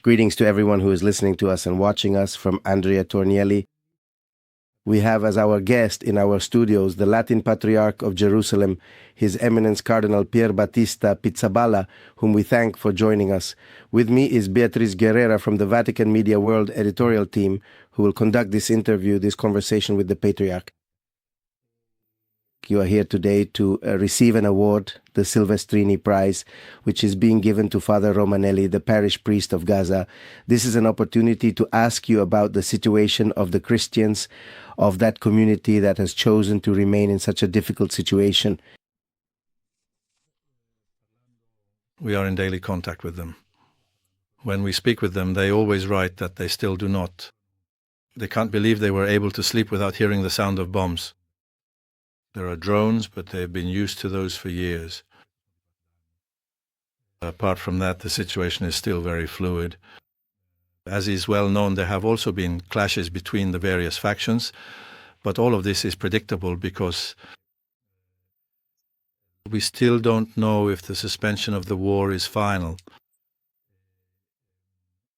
Greetings to everyone who is listening to us and watching us from Andrea Tornielli. We have as our guest in our studios the Latin Patriarch of Jerusalem, His Eminence Cardinal Pizzaballa, whom we thank for joining us. With me is Beatriz Guerrera from the Vatican Media World editorial team, who will conduct this interview, this conversation with the Patriarch. You are here today to receive an award, the Silvestrini Prize, which is being given to Father Romanelli, the parish priest of Gaza. This is an opportunity to ask you about the situation of the Christians of that community that has chosen to remain in such a difficult situation. We are in daily contact with them. When we speak with them, they always write that they still do not. They can't believe they were able to sleep without hearing the sound of bombs. There are drones, but they've been used to those for years. Apart from that, the situation is still very fluid. As is well known, there have also been clashes between the various factions, but all of this is predictable because we still don't know if the suspension of the war is final.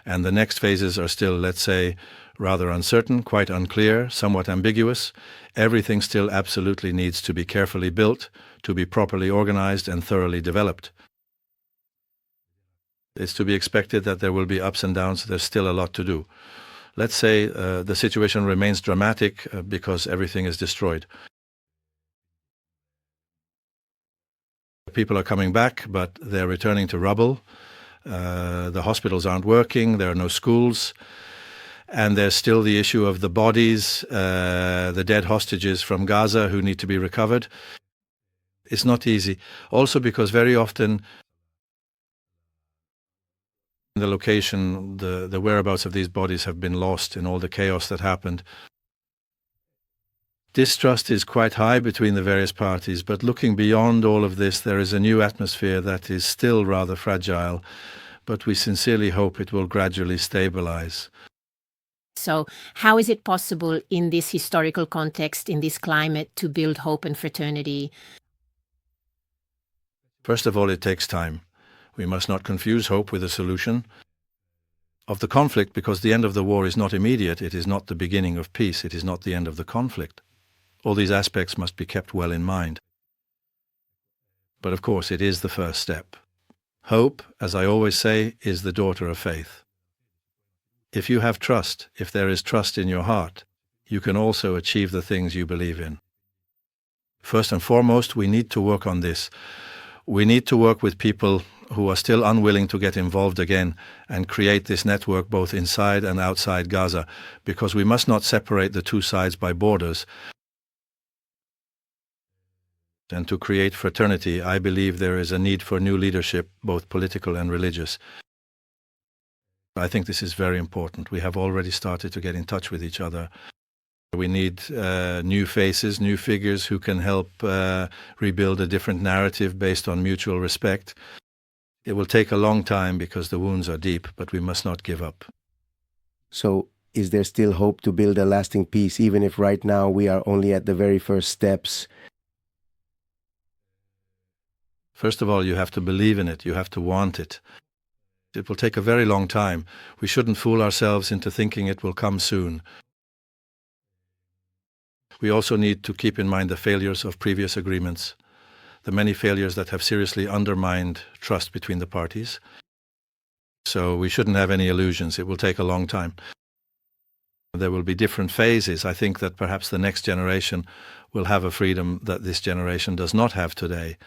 And the next phases are still, let's say, rather uncertain, quite unclear, somewhat ambiguous. Everything still absolutely needs to be carefully built, to be properly organized and thoroughly developed. It's to be expected that there will be ups and downs. There's still a lot to do. Let's say the situation remains dramatic because everything is destroyed. People are coming back, but they're returning to rubble. The hospitals aren't working, there are no schools, and there's still the issue of the bodies, the dead hostages from Gaza who need to be recovered. It's not easy. Also because very often the location, the whereabouts of these bodies have been lost in all the chaos that happened. Distrust is quite high between the various parties, but looking beyond all of this, there is a new atmosphere that is still rather fragile, but we sincerely hope it will gradually stabilize. So how is it possible in this historical context, in this climate, to build hope and fraternity? First of all, it takes time. We must not confuse hope with a solution of the conflict, because the end of the war is not immediate. It is not the beginning of peace. It is not the end of the conflict. All these aspects must be kept well in mind. But of course, it is the first step. Hope, as I always say, is the daughter of faith. If you have trust, if there is trust in your heart, you can also achieve the things you believe in. First and foremost, we need to work on this. We need to work with people who are still unwilling to get involved again and create this network both inside and outside Gaza, because we must not separate the two sides by borders. And to create fraternity, I believe there is a need for new leadership, both political and religious. I think this is very important. We have already started to get in touch with each other. We need new faces, new figures who can help rebuild a different narrative based on mutual respect. It will take a long time because the wounds are deep, but we must not give up. So, is there still hope to build a lasting peace, even if right now we are only at the very first steps? First of all, you have to believe in it. You have to want it. It will take a very long time. We shouldn't fool ourselves into thinking it will come soon. We also need to keep in mind the failures of previous agreements, the many failures that have seriously undermined trust between the parties. So we shouldn't have any illusions. It will take a long time. There will be different phases. I think that perhaps the next generation will have a freedom that this generation does not have today.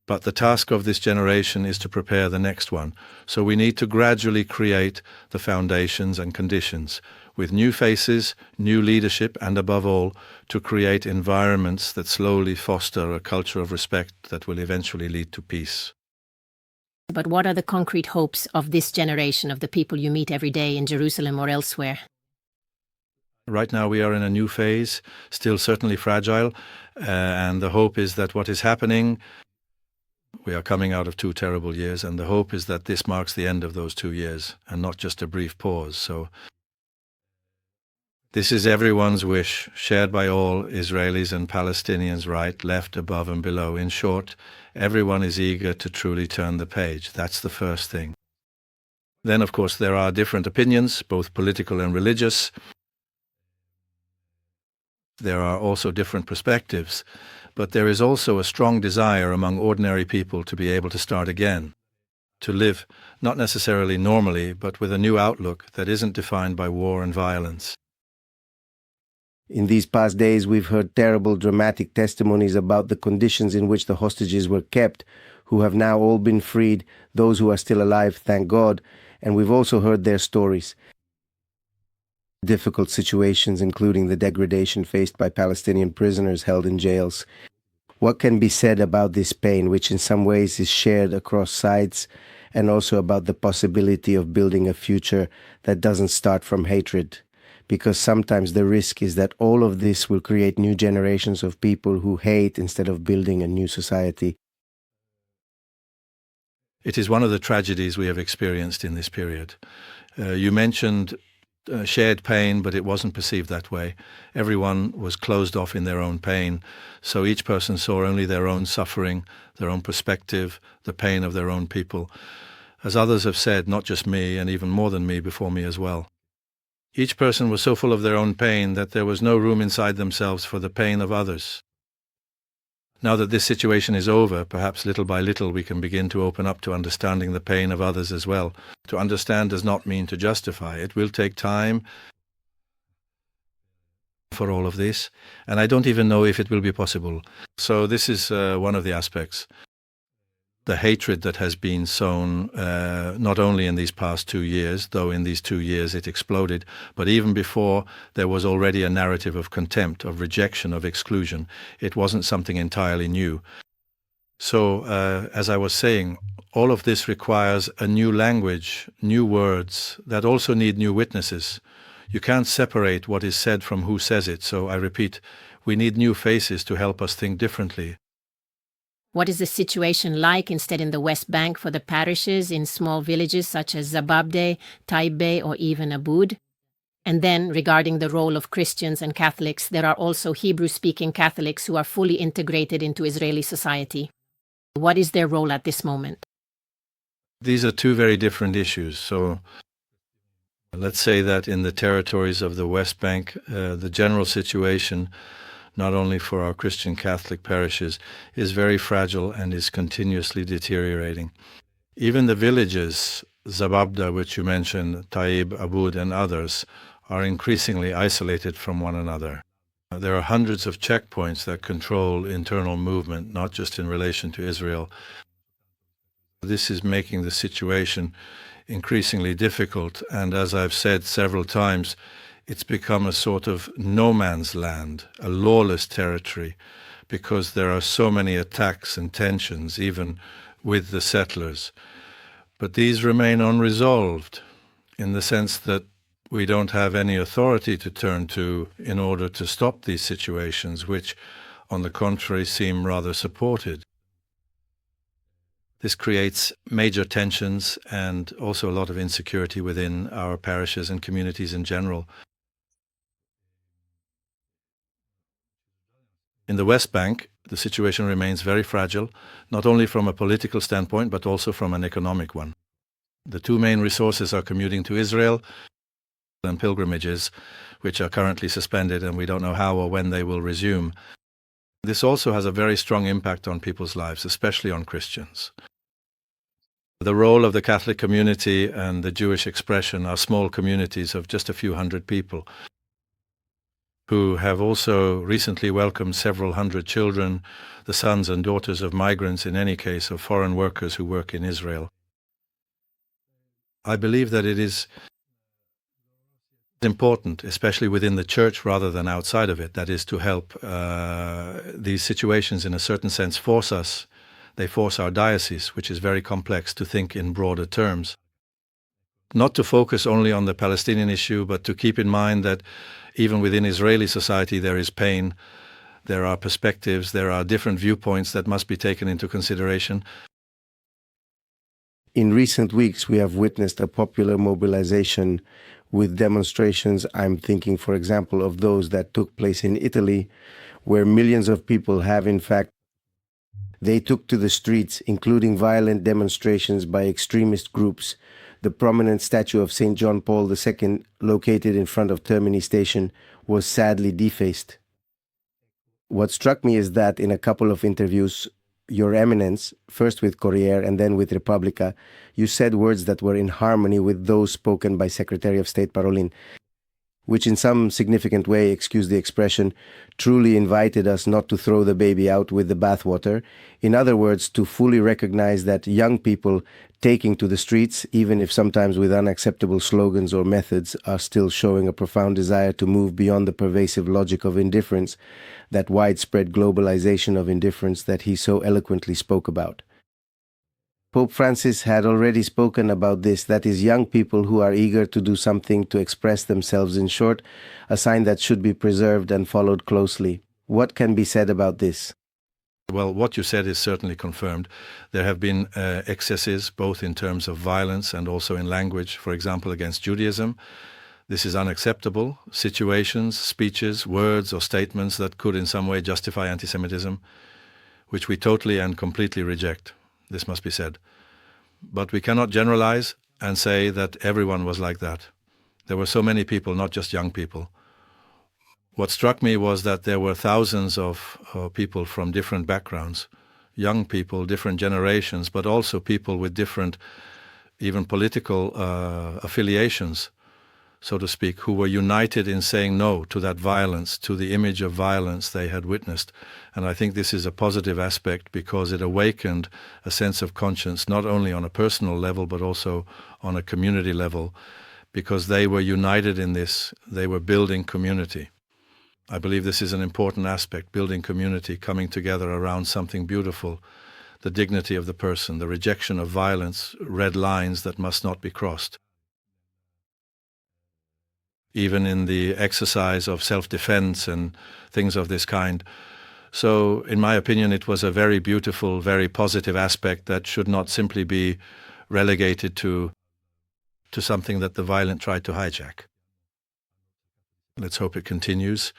But the task of this generation is to prepare the next one. So we need to gradually create the foundations and conditions with new faces, new leadership, and above all, to create environments that slowly foster a culture of respect that will eventually lead to peace. But what are the concrete hopes of this generation, of the people you meet every day in Jerusalem or elsewhere? Right now we are in a new phase, still certainly fragile, and the hope is that what is happening, we are coming out of 2 terrible years, and the hope is that this marks the end of those 2 years and not just a brief pause. So this is everyone's wish, shared by all Israelis and Palestinians, right, left, above and below. In short, everyone is eager to truly turn the page. That's the first thing. Then, of course, there are different opinions, both political and religious. There are also different perspectives, but there is also a strong desire among ordinary people to be able to start again, to live not necessarily normally, but with a new outlook that isn't defined by war and violence. In these past days, we've heard terrible, dramatic testimonies about the conditions in which the hostages were kept, who have now all been freed, those who are still alive, thank God, and we've also heard their stories. Difficult situations, including the degradation faced by Palestinian prisoners held in jails. What can be said about this pain, which in some ways is shared across sides, and also about the possibility of building a future that doesn't start from hatred? Because sometimes the risk is that all of this will create new generations of people who hate instead of building a new society. It is one of the tragedies we have experienced in this period. You mentioned shared pain, but it wasn't perceived that way. Everyone was closed off in their own pain, so each person saw only their own suffering, their own perspective, the pain of their own people. As others have said, not just me, and even more than me before me as well. Each person was so full of their own pain that there was no room inside themselves for the pain of others. Now that this situation is over, perhaps little by little we can begin to open up to understanding the pain of others as well. To understand does not mean to justify. It will take time for all of this, and I don't even know if it will be possible. So this is one of the aspects. The hatred that has been sown, not only in these past 2 years, though in these 2 years it exploded, but even before there was already a narrative of contempt, of rejection, of exclusion. It wasn't something entirely new. So, as I was saying, all of this requires a new language, new words, that also need new witnesses. You can't separate what is said from who says it, so I repeat, we need new faces to help us think differently. What is the situation like instead in the West Bank for the parishes in small villages such as Zababde, Taibe, or even Aboud? And then, regarding the role of Christians and Catholics, there are also Hebrew-speaking Catholics who are fully integrated into Israeli society. What is their role at this moment? These are two very different issues. So let's say that in the territories of the West Bank, the general situation, not only for our Christian Catholic parishes, is very fragile and is continuously deteriorating. Even the villages, Zababda, which you mentioned, Taib, Aboud, and others, are increasingly isolated from one another. There are hundreds of checkpoints that control internal movement, not just in relation to Israel. This is making the situation increasingly difficult, and as I've said several times, it's become a sort of no man's land, a lawless territory, because there are so many attacks and tensions, even with the settlers. But these remain unresolved, in the sense that we don't have any authority to turn to in order to stop these situations, which, on the contrary, seem rather supported. This creates major tensions and also a lot of insecurity within our parishes and communities in general. In the West Bank, the situation remains very fragile, not only from a political standpoint, but also from an economic one. The two main resources are commuting to Israel and pilgrimages, which are currently suspended, and we don't know how or when they will resume. This also has a very strong impact on people's lives, especially on Christians. The role of the Catholic community and the Jewish expression are small communities of just a few hundred people, who have also recently welcomed several hundred children, the sons and daughters of migrants, in any case, of foreign workers who work in Israel. I believe that it is important, especially within the church rather than outside of it, that is to help these situations in a certain sense force our diocese, which is very complex, to think in broader terms. Not to focus only on the Palestinian issue, but to keep in mind that even within Israeli society there is pain, there are perspectives, there are different viewpoints that must be taken into consideration. In recent weeks, we have witnessed a popular mobilization with demonstrations. I'm thinking, for example, of those that took place in Italy, where millions of people have, in fact, they took to the streets, including violent demonstrations by extremist groups, the prominent statue of St. John Paul II, located in front of Termini Station, was sadly defaced. What struck me is that in a couple of interviews, Your Eminence, first with Corriere and then with Repubblica, you said words that were in harmony with those spoken by Secretary of State Parolin, which in some significant way, excuse the expression, truly invited us not to throw the baby out with the bathwater. In other words, to fully recognize that young people taking to the streets, even if sometimes with unacceptable slogans or methods, are still showing a profound desire to move beyond the pervasive logic of indifference, that widespread globalization of indifference that he so eloquently spoke about. Pope Francis had already spoken about this, that is, young people who are eager to do something to express themselves, in short, a sign that should be preserved and followed closely. What can be said about this? Well, what you said is certainly confirmed. There have been excesses, both in terms of violence and also in language, for example, against Judaism. This is unacceptable. Situations, speeches, words or statements that could in some way justify anti-Semitism, which we totally and completely reject. This must be said. But we cannot generalize and say that everyone was like that. There were so many people, not just young people. What struck me was that there were thousands of people from different backgrounds, young people, different generations, but also people with different, even political affiliations, so to speak, who were united in saying no to that violence, to the image of violence they had witnessed. And I think this is a positive aspect because it awakened a sense of conscience, not only on a personal level, but also on a community level, because they were united in this. They were building community. I believe this is an important aspect, building community, coming together around something beautiful, the dignity of the person, the rejection of violence, red lines that must not be crossed. Even in the exercise of self-defense and things of this kind. So, in my opinion, it was a very beautiful, very positive aspect that should not simply be relegated to something that the violent tried to hijack. Let's hope it continues.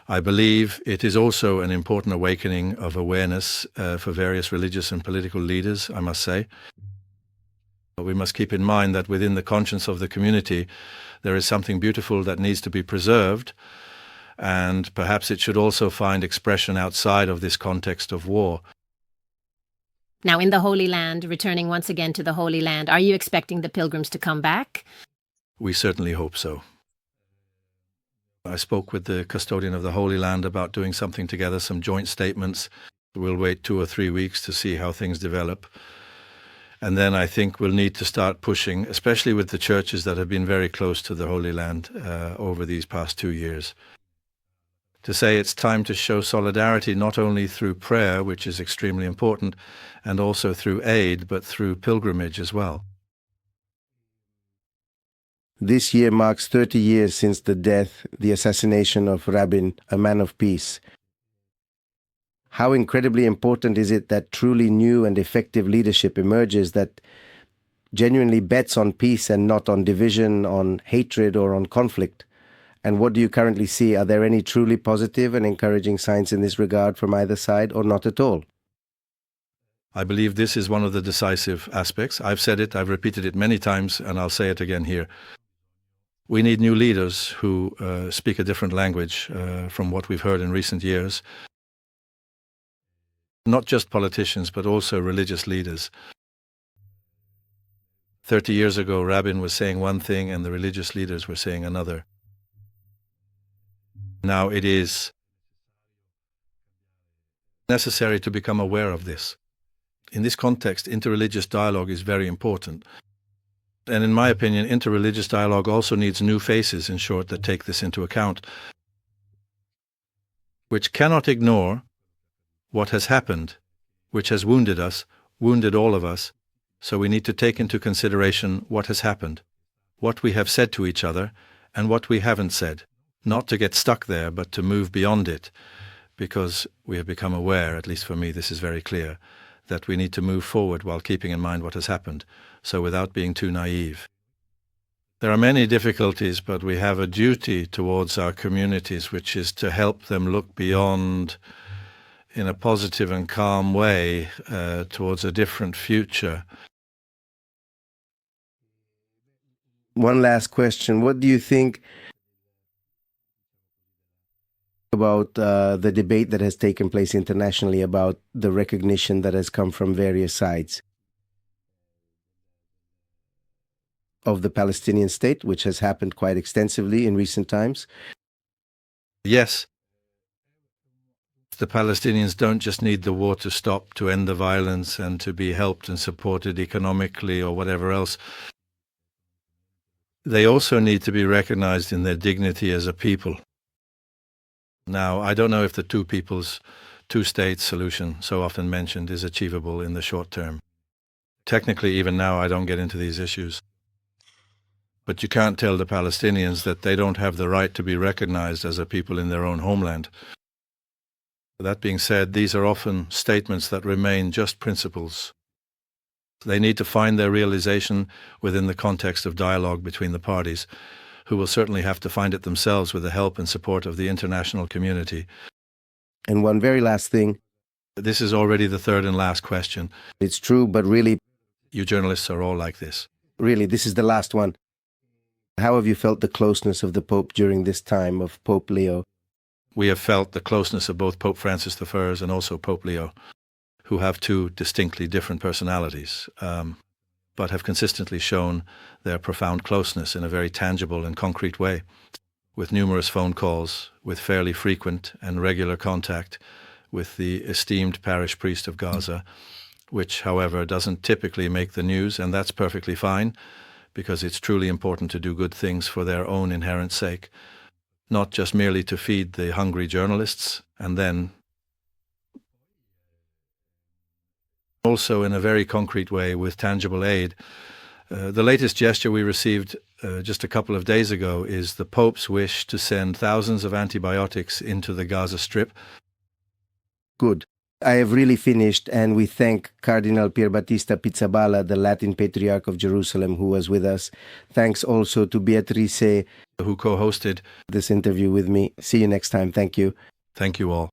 I believe it is also an important awakening of awareness for various religious and political leaders, I must say. We must keep in mind that within the conscience of the community, there is something beautiful that needs to be preserved, and perhaps it should also find expression outside of this context of war. Now, in the Holy Land, returning once again to the Holy Land, are you expecting the pilgrims to come back? We certainly hope so. I spoke with the custodian of the Holy Land about doing something together, some joint statements. We'll wait 2 or 3 weeks to see how things develop. And then I think we'll need to start pushing, especially with the churches that have been very close to the Holy Land over these past 2 years, to say it's time to show solidarity not only through prayer, which is extremely important, and also through aid, but through pilgrimage as well. This year marks 30 years since the death, the assassination of Rabin, a man of peace. How incredibly important is it that truly new and effective leadership emerges that genuinely bets on peace and not on division, on hatred or on conflict? And what do you currently see? Are there any truly positive and encouraging signs in this regard from either side, or not at all? I believe this is one of the decisive aspects. I've said it, I've repeated it many times, and I'll say it again here. We need new leaders who speak a different language from what we've heard in recent years. Not just politicians, but also religious leaders. 30 years ago, Rabin was saying one thing and the religious leaders were saying another. Now it is necessary to become aware of this. In this context, interreligious dialogue is very important. And in my opinion, interreligious dialogue also needs new faces, in short, that take this into account, which cannot ignore what has happened, which has wounded us, wounded all of us. So we need to take into consideration what has happened, what we have said to each other, and what we haven't said. Not to get stuck there, but to move beyond it, because we have become aware, at least for me this is very clear, that we need to move forward while keeping in mind what has happened, so without being too naive. There are many difficulties, but we have a duty towards our communities, which is to help them look beyond in a positive and calm way towards a different future. One last question. What do you think about the debate that has taken place internationally about the recognition that has come from various sides of the Palestinian state, which has happened quite extensively in recent times? Yes. The Palestinians don't just need the war to stop, to end the violence, and to be helped and supported economically or whatever else. They also need to be recognized in their dignity as a people. Now, I don't know if the two peoples, two-state solution, so often mentioned, is achievable in the short term. Technically, even now, I don't get into these issues. But you can't tell the Palestinians that they don't have the right to be recognized as a people in their own homeland. That being said, these are often statements that remain just principles. They need to find their realization within the context of dialogue between the parties, who will certainly have to find it themselves with the help and support of the international community. And one very last thing. This is already the third and last question. It's true, but really, you journalists are all like this. Really, this is the last one. How have you felt the closeness of the Pope during this time of Pope Leo? We have felt the closeness of both Pope Francis I and also Pope Leo, who have two distinctly different personalities, but have consistently shown their profound closeness in a very tangible and concrete way, with numerous phone calls, with fairly frequent and regular contact with the esteemed parish priest of Gaza, which, however, doesn't typically make the news, and that's perfectly fine, because it's truly important to do good things for their own inherent sake, not just merely to feed the hungry journalists, and then also in a very concrete way with tangible aid. The latest gesture we received just a couple of days ago is the Pope's wish to send thousands of antibiotics into the Gaza Strip. Good. I have really finished, and we thank Cardinal Pizzaballa, the Latin Patriarch of Jerusalem, who was with us. Thanks also to Beatrice, who co-hosted this interview with me. See you next time. Thank you. Thank you all.